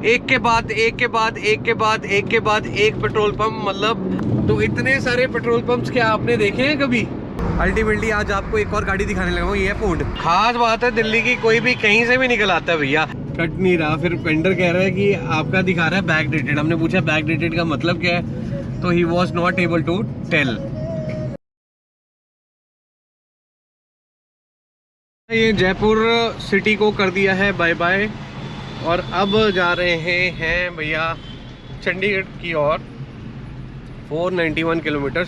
एक के बाद एक के बाद एक के बाद एक के बाद एक पेट्रोल पंप, मतलब तो इतने सारे पेट्रोल पंप्स क्या आपने देखे हैं कभी? अल्टीमेटली आज आपको एक और गाड़ी दिखाने लगा हूँ, ये है पूंड। खास बात है दिल्ली की, कोई भी कहीं से भी निकल आता है भैया, कट नहीं रहा। फिर वेंडर कह रहा है कि आपका दिखा रहा है बैक डेटेड। हमने पूछा बैक डेटेड का मतलब क्या है, तो he was not able to tell. ये जयपुर सिटी को कर दिया है बाय बाय, और अब जा रहे हैं भैया चंडीगढ़ की ओर 491 किलोमीटर।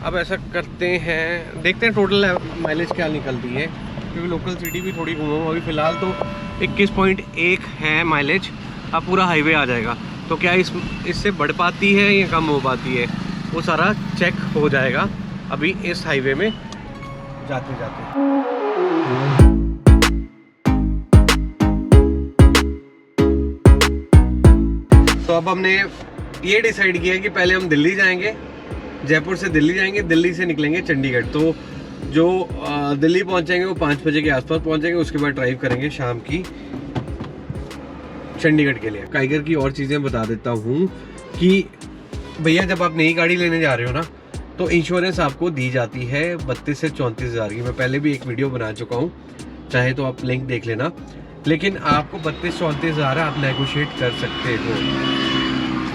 अब ऐसा करते हैं, देखते हैं टोटल माइलेज क्या निकलती है, क्योंकि लोकल सिटी भी थोड़ी घूमा हूँ अभी। फ़िलहाल तो 21.1 है माइलेज। अब पूरा हाईवे आ जाएगा तो क्या इससे बढ़ पाती है या कम हो पाती है, वो सारा चेक हो जाएगा अभी इस हाईवे में जाते जाते। तो अब हमने ये डिसाइड किया कि पहले हम दिल्ली जाएंगे, जयपुर से दिल्ली जाएंगे, दिल्ली से निकलेंगे चंडीगढ़। तो जो दिल्ली पहुंचेंगे वो 5 बजे के आसपास पहुंचेंगे। उसके बाद ड्राइव करेंगे शाम की चंडीगढ़ के लिए। काइगर की और चीज़ें बता देता हूँ कि भैया जब आप नई गाड़ी लेने जा रहे हो ना, तो इंश्योरेंस आपको दी जाती है 32 से 34 हज़ार की। मैं पहले भी एक वीडियो बना चुका हूँ, चाहे तो आप लिंक देख लेना। लेकिन आपको 32-34 हज़ार आप नेगोशिएट कर सकते हो,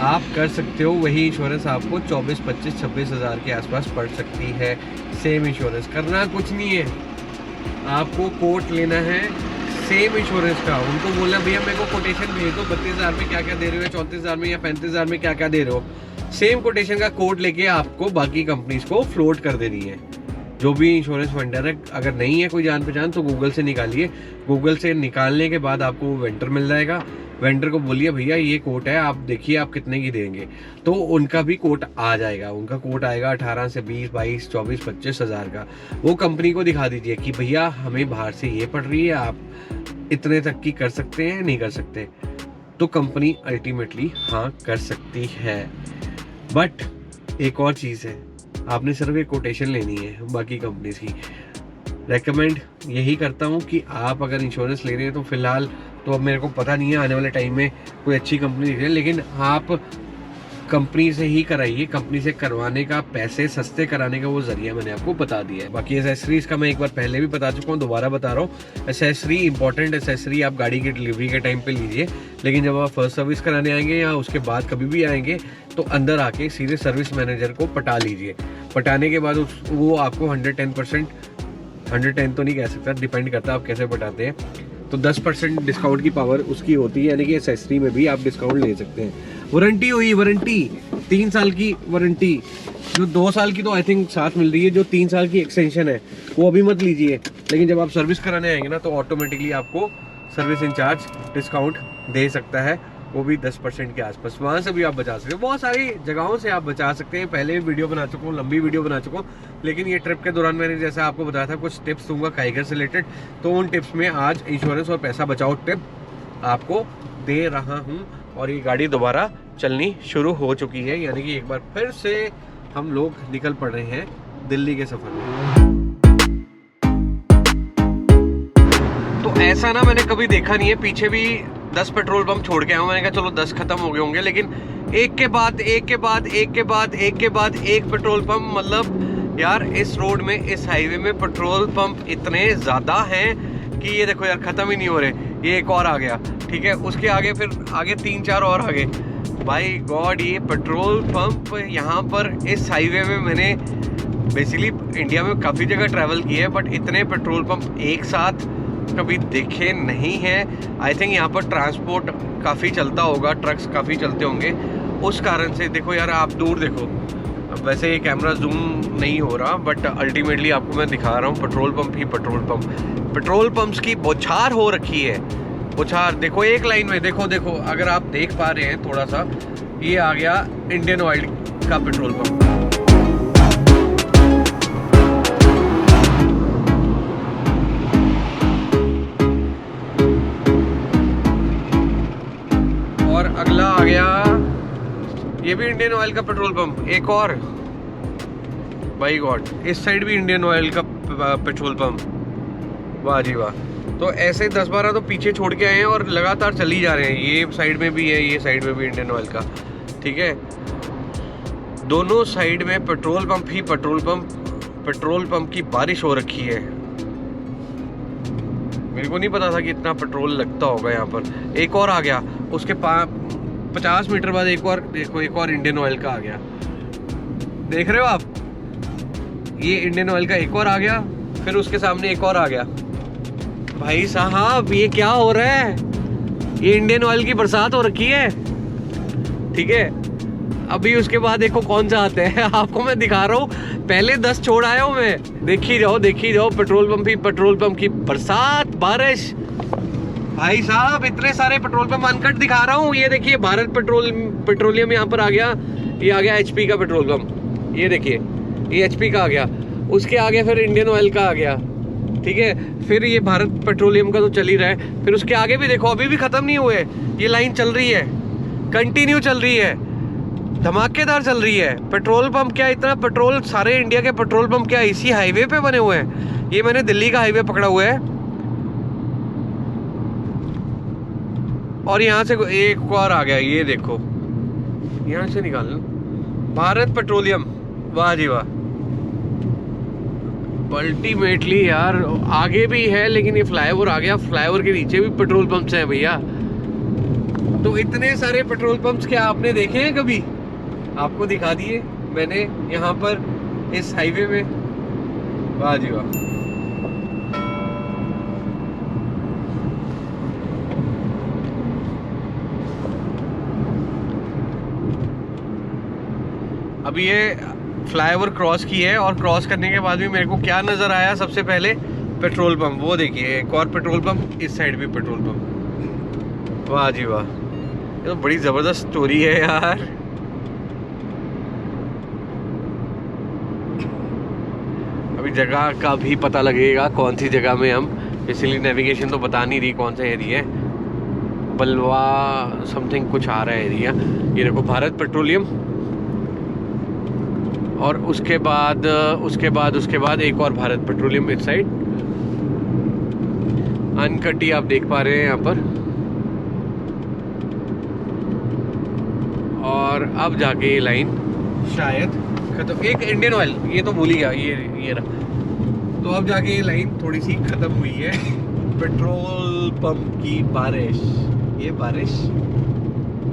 आप कर सकते हो। वही इंश्योरेंस आपको 24, 25, 26 हज़ार के आसपास पड़ सकती है। सेम इंश्योरेंस, करना कुछ नहीं है, आपको कोट लेना है सेम इंश्योरेंस का। उनको बोलना भैया मेरे को कोटेशन भेज दो, 32 हज़ार में क्या क्या दे रहे हो, 34 हज़ार में या 35 हज़ार में क्या क्या दे रहे हो। सेम कोटेशन का कोड लेके आपको बाकी कंपनीज को फ्लोट कर देनी है। जो भी इंश्योरेंस वेंडर है, अगर नहीं है कोई जान पहचान तो गूगल से निकालिए। गूगल से निकालने के बाद आपको वेंडर मिल जाएगा। वेंडर को बोलिए भैया ये कोट है, आप देखिए आप कितने की देंगे, तो उनका भी कोट आ जाएगा। उनका कोट आएगा 18 से 20, 22, 24, 25 हज़ार का। वो कंपनी को दिखा दीजिए कि भैया हमें बाहर से ये पड़ रही है, आप इतने तक की कर सकते हैं, नहीं कर सकते। तो कंपनी अल्टीमेटली हाँ कर सकती है। बट एक और चीज़ है, आपने सिर्फ एक कोटेशन लेनी है बाकी कंपनीज की। रेकमेंड यही करता हूँ कि आप अगर इंश्योरेंस ले रहे हैं तो फिलहाल तो अब मेरे को पता नहीं है आने वाले टाइम में कोई अच्छी कंपनी दिख रही है, लेकिन आप कंपनी से ही कराइए। कंपनी से करवाने का, पैसे सस्ते कराने का वो जरिया मैंने आपको बता दिया है। बाकी एसेसरीज का मैं एक बार पहले भी बता चुका हूँ, दोबारा बता रहा हूँ। एसेसरी इंपॉर्टेंट एसेसरी आप गाड़ी की डिलीवरी के टाइम पे लीजिए, लेकिन जब आप फर्स्ट सर्विस कराने आएंगे या उसके बाद कभी भी आएंगे तो अंदर आके सीधे सर्विस मैनेजर को पटा लीजिए। पटाने के बाद वो आपको 110%, 110 तो नहीं कह सकता, डिपेंड करता है आप कैसे पटाते हैं, तो 10% डिस्काउंट की पावर उसकी होती है। यानी कि एसेसरी में भी आप डिस्काउंट ले सकते हैं। वारंटी हुई, वारंटी 3 साल की वारंटी, जो 2 साल की तो आई थिंक साथ मिल रही है। जो 3 साल की एक्सटेंशन है वो अभी मत लीजिए, लेकिन जब आप सर्विस कराने आएंगे ना तो ऑटोमेटिकली आपको सर्विस इंचार्ज डिस्काउंट दे सकता है, वो भी 10% के आसपास। वहाँ से भी आप बचा सकते हो, बहुत सारी जगहों से आप बचा सकते हैं। पहले भी वीडियो बना चुका हूँ, लंबी वीडियो बना चुका हूँ, लेकिन ये ट्रिप के दौरान मैंने जैसा आपको बताया था कुछ टिप्स दूंगा काइगर से रिलेटेड, तो उन टिप्स में आज इंश्योरेंस और पैसा बचाओ टिप आपको दे रहा हूँ। और ये गाड़ी दोबारा चलनी शुरू हो चुकी है, यानी कि एक बार फिर से हम लोग निकल पड़ रहे हैं दिल्ली के सफर में। तो ऐसा ना मैंने कभी देखा नहीं है, पीछे भी 10 पेट्रोल पंप छोड़ के आया हूँ। मैंने कहा चलो 10 खत्म हो गए होंगे, लेकिन एक के बाद एक के बाद एक के बाद एक के बाद एक पेट्रोल पंप। मतलब यार इस रोड में, इस हाईवे में पेट्रोल पंप इतने ज़्यादा हैं कि ये देखो यार ख़त्म ही नहीं हो रहे। ये एक और आ गया, ठीक है, उसके आगे फिर आगे 3-4 और आ गए। भाई गॉड, ये पेट्रोल पंप यहाँ पर इस हाईवे में मैंने बेसिकली इंडिया में काफ़ी जगह ट्रैवल किया है, बट इतने पेट्रोल पंप एक साथ कभी देखे नहीं हैं। आई थिंक यहाँ पर ट्रांसपोर्ट काफ़ी चलता होगा, ट्रक्स काफ़ी चलते होंगे, उस कारण से। देखो यार आप दूर देखो, वैसे ये कैमरा जूम नहीं हो रहा, बट अल्टीमेटली आपको मैं दिखा रहा हूँ पेट्रोल पंप ही पेट्रोल पंप। पेट्रोल पंप्स की बौछार हो रखी है, बौछार। देखो एक लाइन में, देखो देखो, अगर आप देख पा रहे हैं थोड़ा सा, ये आ गया इंडियन ऑयल का पेट्रोल पंप। और अगला आ गया, ये भी इंडियन ऑयल का पेट्रोल पंप, एक और। बाई गॉड, इस साइड भी इंडियन ऑयल का पेट्रोल पंप। वाह जी वाह। तो ऐसे 10-12 तो पीछे छोड़ के आए हैं और लगातार चली जा रहे हैं। ये साइड में भी है, ये साइड में भी इंडियन ऑयल का, ठीक है। दोनों साइड में पेट्रोल पंप ही पेट्रोल पंप की बारिश हो रखी है। मेरे को नहीं पता था कि इतना पेट्रोल लगता होगा यहाँ पर। एक और आ गया, उसके 50 मीटर बाद एक और देखो, एक और इंडियन ऑयल का आ गया। देख रहे हो आप, ये इंडियन ऑयल का एक और आ गया, फिर उसके सामने एक और आ गया। भाई साहब ये क्या हो रहा है? ये इंडियन ऑयल की बरसात हो रखी है, ठीक है। अभी उसके बाद देखो कौन सा आता है। आपको मैं दिखा रहा हूँ, पहले 10 छोड़ आया हूँ मैं। देखी जाओ पेट्रोल पंप की बरसात, बारिश। भाई साहब इतने सारे पेट्रोल पंप अनकट दिखा रहा हूँ। ये देखिए भारत पेट्रोलियम यहाँ पर आ गया। ये आ गया एचपी का पेट्रोल पंप, ये देखिए ये एचपी का आ गया। उसके आगे फिर इंडियन ऑयल का आ गया, ठीक है। फिर ये भारत पेट्रोलियम का तो चल ही रहा है। फिर उसके आगे भी देखो, अभी भी खत्म नहीं हुए, ये लाइन चल रही है, कंटिन्यू चल रही है, धमाकेदार चल रही है। पेट्रोल पंप क्या, इतना पेट्रोल, सारे इंडिया के पेट्रोल पंप क्या इसी हाईवे पे बने हुए हैं। ये मैंने दिल्ली का हाईवे पकड़ा हुआ है और यहाँ से एक और आ गया, ये देखो यहाँ से निकाल लो, भारत पेट्रोलियम। वाह जी वाह, अल्टीमेटली यार। आगे भी है लेकिन ये फ्लाईओवर आ गया, फ्लाईओवर के नीचे भी पेट्रोल पंप्स हैं भैया। तो इतने सारे पेट्रोल पंप्स क्या आपने देखे हैं कभी? आपको दिखा दिए मैंने यहाँ पर इस हाईवे में। वाह जी वाह। अब ये फ्लाईओवर क्रॉस की है और क्रॉस करने के बाद भी मेरे को क्या नज़र आया सबसे पहले? Petrol pump. वो देखिए एक और पेट्रोल पंप, इस साइड भी पेट्रोल पंप। वाह जी वाह, ये तो बड़ी ज़बरदस्त स्टोरी है यार। अभी जगह का भी पता लगेगा कौन सी जगह में हम, इसलिए नेविगेशन तो बता नहीं रही कौन सा एरिया है। बलवा समथिंग कुछ आ रहा है एरिया। ये देखो भारत पेट्रोलियम और उसके बाद एक और भारत पेट्रोलियम इस साइड। अनकटी आप देख पा रहे हैं यहाँ पर। और अब जाके ये लाइन शायद खत्म, एक इंडियन ऑयल ये तो भूल ही गया, ये रहा। तो अब जाके ये लाइन थोड़ी सी खत्म हुई है। पेट्रोल पंप की बारिश, ये बारिश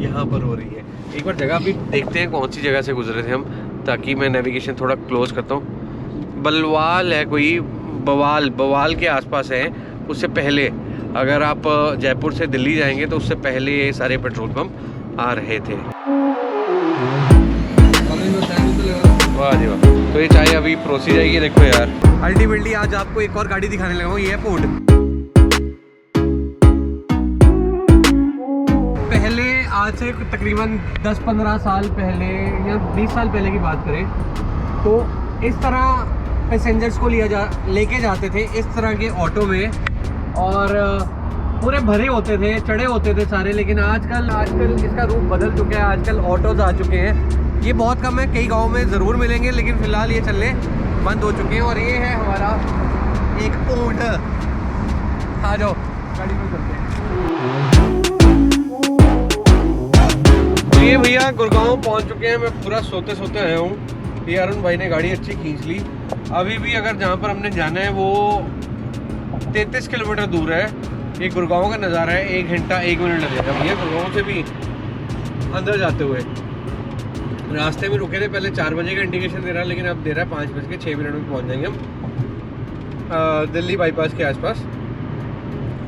यहाँ पर हो रही है। एक बार जगह भी देखते हैं कौन सी जगह से गुजरे थे हम, ताकि मैं नेविगेशन थोड़ा क्लोज करता हूँ। बलवाल है कोई, बवाल के आसपास है। उससे पहले अगर आप जयपुर से दिल्ली जाएंगे तो उससे पहले ये सारे पेट्रोल पंप आ रहे थे। वाह जी वाह। तो ये चाय अभी परोसी जाएगी। देखो यार, अल्टीमेटली आज आपको एक और गाड़ी दिखाने लगा हूँ। ये है फोर्ड। पहले आज से तकरीबन 10-15 साल पहले या 20 साल पहले की बात करें तो इस तरह पैसेंजर्स को लेके जाते थे इस तरह के ऑटो में, और पूरे भरे होते थे, चढ़े होते थे सारे। लेकिन आजकल इसका रूप बदल चुका है। आजकल ऑटोज आ चुके हैं। ये बहुत कम है, कई गाँव में ज़रूर मिलेंगे, लेकिन फ़िलहाल ये चलने बंद हो चुके हैं। और ये है हमारा एक ऊँट। आ जाओ गाड़ी में चलते हैं। ये भैया गुड़गांव पहुंच चुके हैं। मैं पूरा सोते सोते आया हूँ। ये अरुण भाई ने गाड़ी अच्छी खींच ली। अभी भी अगर जहाँ पर हमने जाना है वो 33 किलोमीटर दूर है। ये गुड़गांव का नज़ारा है। 1 घंटा 1 मिनट लगेगा भैया गुड़गांव से भी अंदर जाते हुए। रास्ते में रुके थे, पहले 4 बजे का इंडिकेशन दे रहा है, लेकिन अब दे रहा है 5:06 में पहुँच जाएंगे हम दिल्ली बाईपास के आसपास।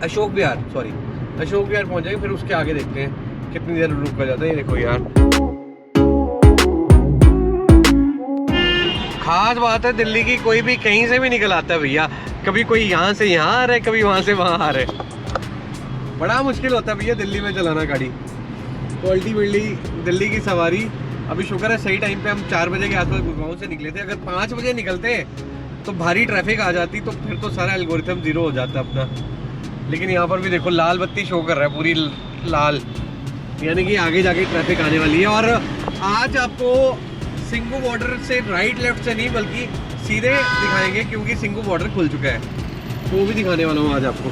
अशोक विहार पहुँच जाएंगे। फिर उसके आगे देखते हैं कितनी देर रुक कर जाता है। ये देखो यार, खास बात है दिल्ली की, कोई भी कहीं से भी निकल आता है भैया। कभी कोई यहाँ से यहाँ आ रहा है, कभी वहाँ से वहाँ आ रहा है। बड़ा मुश्किल होता है भैया दिल्ली में चलाना गाड़ी। तो अल्टीमेटली दिल्ली की सवारी अभी शुक्र है सही टाइम पे हम 4 बजे के आसपास गुड़गांव से निकले थे। अगर 5 बजे निकलते तो भारी ट्रैफिक आ जाती, तो फिर तो सारा एल्गोरिथम ज़ीरो हो जाता अपना। लेकिन यहाँ पर भी देखो लाल बत्ती शो कर रहा है, पूरी लाल, यानी कि आगे जाके ट्रैफिक आने वाली है। और आज आपको सिंघू बॉर्डर से राइट लेफ्ट से नहीं बल्कि सीधे दिखाएंगे, क्योंकि सिंघू बॉर्डर खुल चुका है। तो वो भी दिखाने वाला हूँ आज आपको।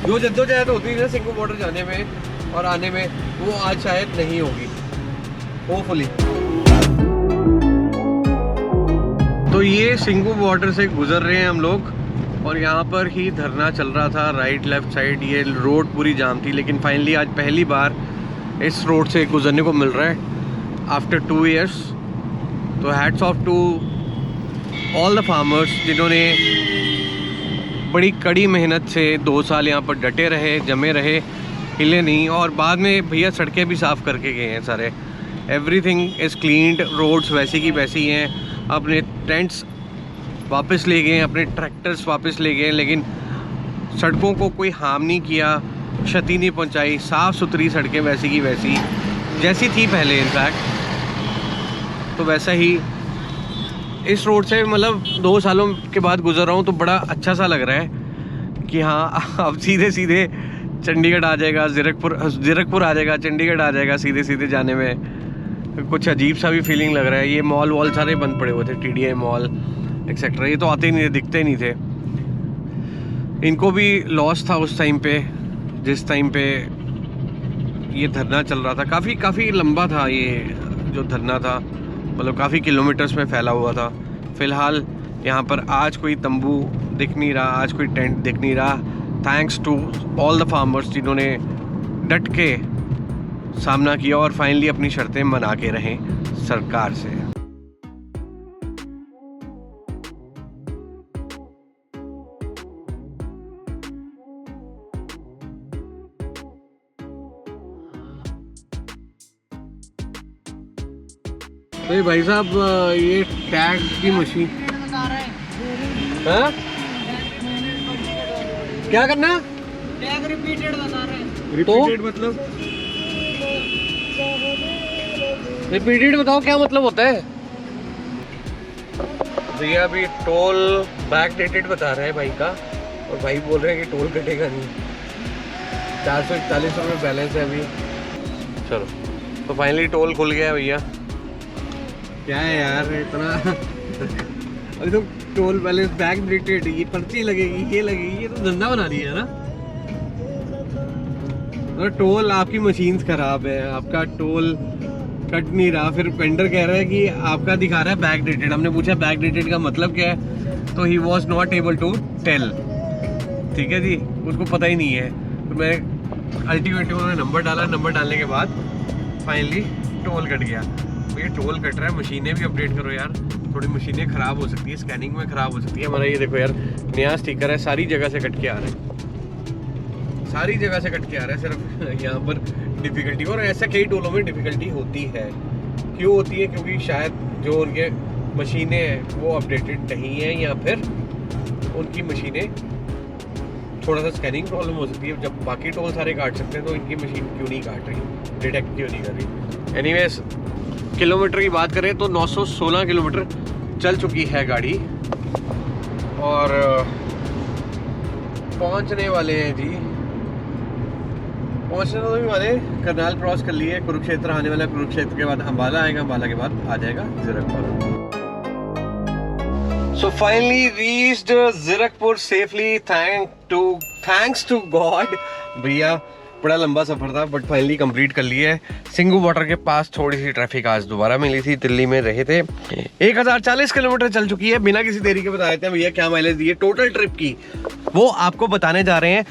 जो जद्दोजहद होती है ना सिंगू बॉर्डर जाने में और आने में, वो आज शायद नहीं होगी, होपफुली। तो ये सिंगू बॉर्डर से गुजर रहे हैं हम लोग और यहाँ पर ही धरना चल रहा था राइट लेफ्ट साइड। ये रोड पूरी जाम थी, लेकिन फाइनली आज पहली बार इस रोड से गुजरने को मिल रहा है आफ्टर 2 years। तो hats off to all the farmers जिन्होंने बड़ी कड़ी मेहनत से 2 साल यहाँ पर डटे रहे, जमे रहे, हिले नहीं, और बाद में भैया सड़कें भी साफ़ करके गए हैं सारे। एवरीथिंग इज़ क्लीन्ड, रोड्स वैसी की वैसी हैं। अपने टेंट्स वापस ले गए, अपने ट्रैक्टर्स वापस ले गए, लेकिन सड़कों को कोई हार्म नहीं किया, क्षति नहीं पहुंचाई। साफ़ सुथरी सड़कें वैसी की वैसी जैसी थी पहले, इनफैक्ट। तो वैसा ही इस रोड से मतलब 2 सालों के बाद गुजर रहा हूँ तो बड़ा अच्छा सा लग रहा है कि हाँ अब सीधे सीधे चंडीगढ़ आ जाएगा, ज़ीरकपुर आ जाएगा, चंडीगढ़ आ जाएगा सीधे सीधे जाने में। कुछ अजीब सा भी फीलिंग लग रहा है। ये मॉल वॉल सारे बंद पड़े हुए थे, TDI मॉल एक्सेट्रा, ये तो आते ही नहीं थे, दिखते नहीं थे। इनको भी लॉस था उस टाइम पे, जिस टाइम पे ये धरना चल रहा था। काफ़ी लंबा था ये जो धरना था, मतलब काफ़ी किलोमीटर्स में फैला हुआ था। फ़िलहाल यहाँ पर आज कोई तंबू दिख नहीं रहा, आज कोई टेंट दिख नहीं रहा। Thanks to all the farmers जिन्होंने डट के सामना किया और फाइनली अपनी शर्तें मना के रहें सरकार से। तो भाई साहब ये टैग की मशीन क्या करना, टैग रिपीटेड बता रहे हैं। रिपीटेड मतलब रिपीटेड बताओ क्या मतलब होता है भैया। अभी टोल बैक डेटेड बता रहा है भाई का, और भाई बोल रहे हैं कि टोल कटेगा नहीं। 441 रुपये बैलेंस है अभी। चलो तो फाइनली टोल खुल गया है भैया। क्या है यार इतना अभी तो टोल बैलेंस बैक डेटेड, ये पर्ची लगेगी, ये लगेगी, ये तो धंधा बना लिया है ना। तो टोल आपकी मशीन खराब है, आपका टोल कट नहीं रहा, फिर वेंडर कह रहा है कि आपका दिखा रहा है बैक डेटेड। हमने पूछा बैक डेटेड का मतलब क्या है, तो he was not able to tell. ठीक है जी, उसको पता ही नहीं है। तो मैं अल्टीमेटली उन्होंने नंबर डाला, नंबर डालने के बाद फाइनली टोल कट गया। तो ये टोल कट रहा है, मशीनें भी अपडेट करो यार, थोड़ी मशीनें ख़राब हो सकती है, स्कैनिंग में ख़राब हो सकती है। हमारा ये देखो यार नया स्टिकर है, सारी जगह से कट के आ रहा है, सारी जगह से कट के आ रहा है, सिर्फ यहाँ पर डिफ़िकल्टी। और ऐसा कई टोलों में डिफ़िकल्टी होती है। क्यों होती है? क्योंकि शायद जो उनके मशीनें हैं वो अपडेटेड नहीं है, या फिर उनकी मशीनें थोड़ा सा स्कैनिंग प्रॉब्लम हो सकती है। जब बाकी टोल सारे काट सकते हैं तो इनकी मशीन क्यों नहीं काट रही, डिटेक्ट क्यों नहीं कर रही। एनीवेज किलोमीटर की बात करें तो 916 किलोमीटर चल चुकी है गाड़ी, और पहुंचने वाले हैं जी, पहुंचने तो भी वाले। करनाल क्रॉस कर लिए, कुरुक्षेत्र आने वाला, कुरुक्षेत्र के बाद अंबाला आएगा, अंबाला के बाद आ जाएगा Zirakpur. So finally reached Zirakpur safely, thanks to God। भैया बड़ा लंबा सफ़र था बट फाइनली कंप्लीट कर लिया है। सिंगू बॉर्डर के पास थोड़ी सी ट्रैफिक आज दोबारा मिली थी, दिल्ली में रहे थे। 1040 किलोमीटर चल चुकी है। बिना किसी देरी के बता देते हैं भैया क्या माइलेज दी है टोटल ट्रिप की, वो आपको बताने जा रहे हैं।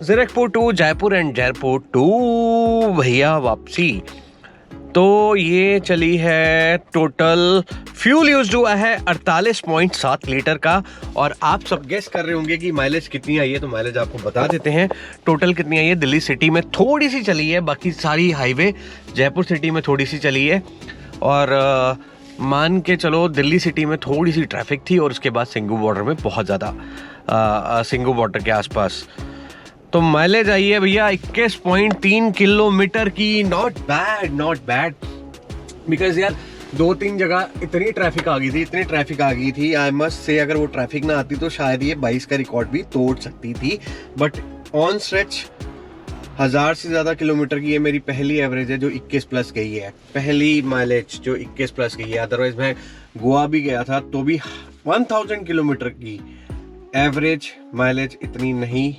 Zirakpur to Jaipur and Jaipur to भैया वापसी। तो ये चली है, टोटल फ्यूल यूज हुआ है 48.7 लीटर का। और आप सब गेस कर रहे होंगे कि माइलेज कितनी आई है, तो माइलेज आपको बता देते हैं। टोटल कितनी आई है, दिल्ली सिटी में थोड़ी सी चली है, बाकी सारी हाईवे जयपुर सिटी में थोड़ी सी चली है। और मान के चलो दिल्ली सिटी में थोड़ी सी ट्रैफिक थी, और उसके बाद सिंगू बॉर्डर में बहुत ज़्यादा, सिंगू बॉर्डर के आसपास। तो माइलेज आई है भैया 21.3 किलोमीटर की। नॉट बैड बिकॉज यार 2-3 जगह इतनी ट्रैफिक आ गई थी, आई मस्ट से अगर वो ट्रैफिक ना आती तो शायद ये 22 का रिकॉर्ड भी तोड़ सकती थी। बट ऑन स्ट्रेच 1000 से ज़्यादा किलोमीटर की ये मेरी पहली एवरेज है जो 21 प्लस गई है, पहली माइलेज जो 21 प्लस गई है। अदरवाइज मैं गोवा भी गया था तो भी 1000 किलोमीटर की एवरेज माइलेज इतनी नहीं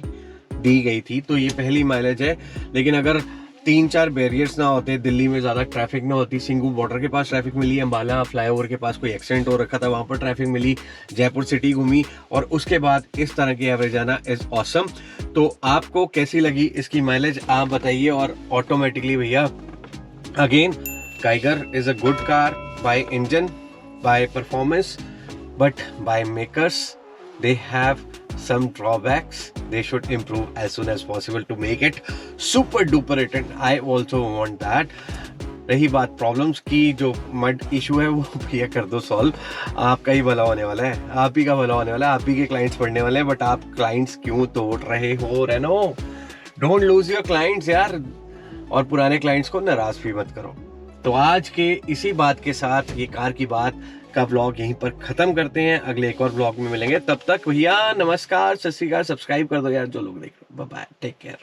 दी गई थी, तो ये पहली माइलेज है। लेकिन अगर 3-4 बैरियर्स ना होते, दिल्ली में ज़्यादा ट्रैफिक ना होती, सिंगू बॉर्डर के पास ट्रैफिक मिली, अम्बाला फ्लाईओवर के पास कोई एक्सीडेंट हो रखा था वहाँ पर ट्रैफिक मिली, जयपुर सिटी घूमी और उसके बाद इस तरह की एवरेज आना इज़ ऑसम। तो आपको कैसी लगी इसकी माइलेज आप बताइए। और ऑटोमेटिकली भैया again Kiger is a good car by engine, by performance, but by makers they have some drawbacks. They should improve as soon as possible to make it super duper it, and I also want that. रही बात problems की, जो mud issue है वो भैया कर दो solve, आपका ही भला होने वाला है, आप ही का भला होने वाला है, आप ही के क्लाइंट्स पढ़ने वाले हैं। बट आप क्लाइंट्स क्यों तोड़ रहे हो Renault? Don't lose your clients यार, और पुराने क्लाइंट्स को नाराज भी मत करो। तो आज के इसी बात के साथ ये कार की बात का व्लॉग यहीं पर खत्म करते हैं। अगले एक और व्लॉग में मिलेंगे, तब तक भैया नमस्कार, सत श्री अकाल, सब्सक्राइब कर दो यार जो लोग देख रहे हो। Bye bye, take care.